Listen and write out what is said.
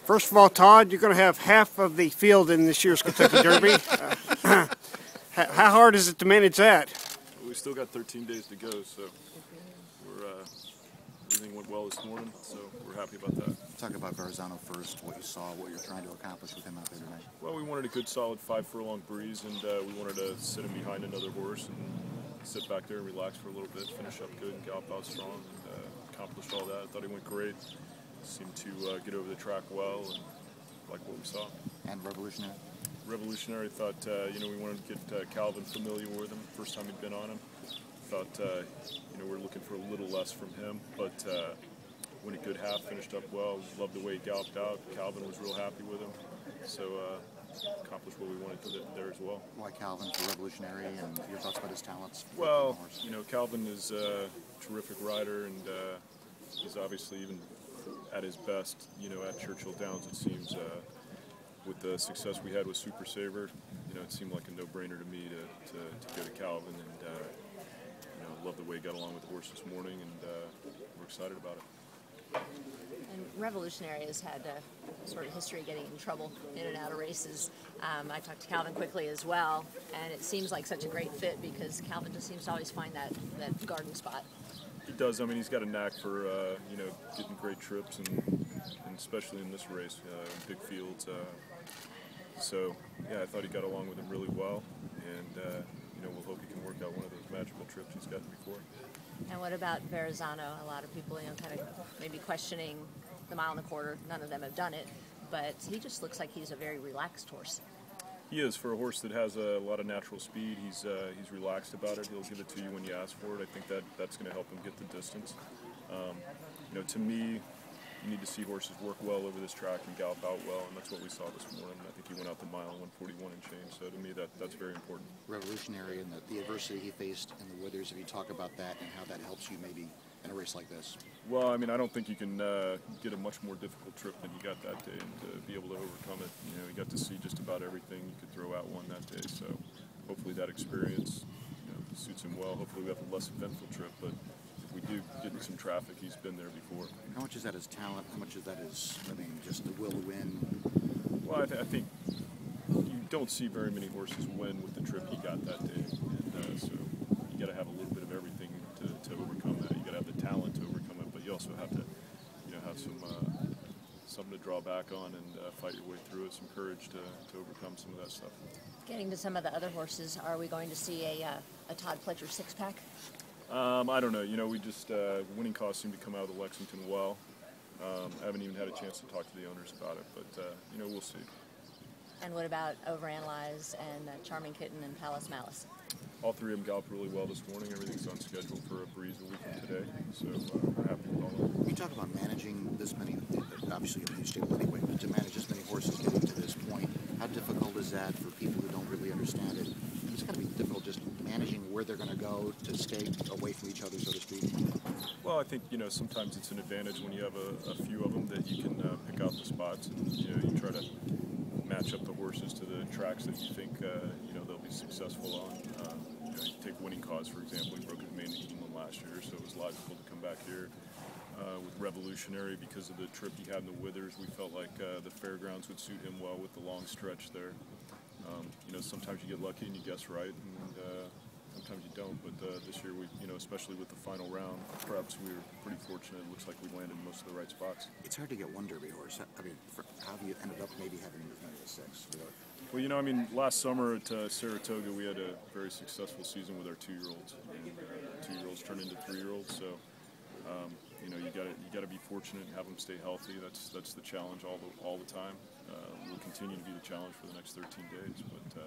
First of all, Todd, you're going to have half of the field in this year's Kentucky Derby. How hard is it to manage that? We still got 13 days to go, so everything went well this morning, so we're happy about that. Talk about Verrazano first, what you saw, what you're trying to accomplish with him out there tonight. Well, we wanted a good solid 5-furlong breeze, and we wanted to sit him behind another horse and sit back there and relax for a little bit, finish up good and gallop out strong, and accomplished all that. I thought he went great. Seemed to get over the track well, and like what we saw. And Revolutionary? Revolutionary, thought, we wanted to get Calvin familiar with him, first time he'd been on him. Thought, we're looking for a little less from him, but went a good half, finished up well. Loved the way he galloped out. Calvin was real happy with him, so accomplished what we wanted to there as well. Why Calvin for Revolutionary, and your thoughts about his talents? Well, Calvin is a terrific rider, and he's obviously even at his best, at Churchill Downs, it seems, with the success we had with Super Saver, it seemed like a no-brainer to me to go to Calvin, and love the way he got along with the horse this morning, and we're excited about it. And Revolutionary has had a sort of history of getting in trouble in and out of races. I talked to Calvin quickly as well, and it seems like such a great fit because Calvin just seems to always find that garden spot. He does. I mean, he's got a knack for getting great trips, and especially in this race, big fields. So yeah, I thought he got along with him really well, and we'll hope he can work out one of those magical trips he's gotten before. And what about Verrazano? A lot of people, kind of maybe questioning the mile and a quarter. None of them have done it, but he just looks like he's a very relaxed horse. He is, for a horse that has a lot of natural speed. He's relaxed about it. He'll give it to you when you ask for it. I think that's going to help him get the distance. To me, you need to see horses work well over this track and gallop out well, and that's what we saw this morning. I think he went out the mile in 141 and change, so to me that's very important. Revolutionary and the adversity he faced in the withers, if you talk about that and how that helps you maybe in a race like this. Well, I mean, I don't think you can get a much more difficult trip than you got that day, and to be able to overcome it. You got to see just about everything you could throw at one that day, so hopefully that experience suits him well. Hopefully we have a less eventful trip, but we do get in some traffic. He's been there before. How much is that his talent? How much is that his, just the will to win? Well, I think you don't see very many horses win with the trip he got that day. And so you got to have a little bit of everything to overcome that. You got to have the talent to overcome it, but you also have to, have something to draw back on and fight your way through it. Some courage to overcome some of that stuff. Getting to some of the other horses, are we going to see a Todd Pletcher six-pack? I don't know. We just winning costs seem to come out of the Lexington well. I haven't even had a chance to talk to the owners about it, but we'll see. And what about Overanalyze and Charming Kitten and Palace Malice? All three of them galloped really well this morning. Everything's on schedule for a breeze a week from today, so we're happy with all of it. You talk about managing this many, obviously you have a new stable anyway, but to manage this many horses getting to this point, how difficult is that for people who don't really understand it? It's got to be difficult just managing where they're going to go to stay away from each other, so to speak. Well, I think sometimes it's an advantage when you have a few of them that you can pick out the spots, and you try to match up the horses to the tracks that you think they'll be successful on. You take Winning Cause, for example. He broke his main in England last year, so it was logical to come back here. With Revolutionary, because of the trip he had in the Withers, we felt like the fairgrounds would suit him well with the long stretch there. Sometimes you get lucky and you guess right, and sometimes you don't. But this year, especially with the final round preps, we were pretty fortunate. It looks like we landed most of the right spots. It's hard to get one Derby horse. How have you ended up maybe having as many as six? Well, last summer at Saratoga, we had a very successful season with our 2-year-olds. And 2-year-olds turned into 3-year-olds, so you got to be fortunate and have them stay healthy. That's the challenge all the time. Will continue to be the challenge for the next 13 days, but.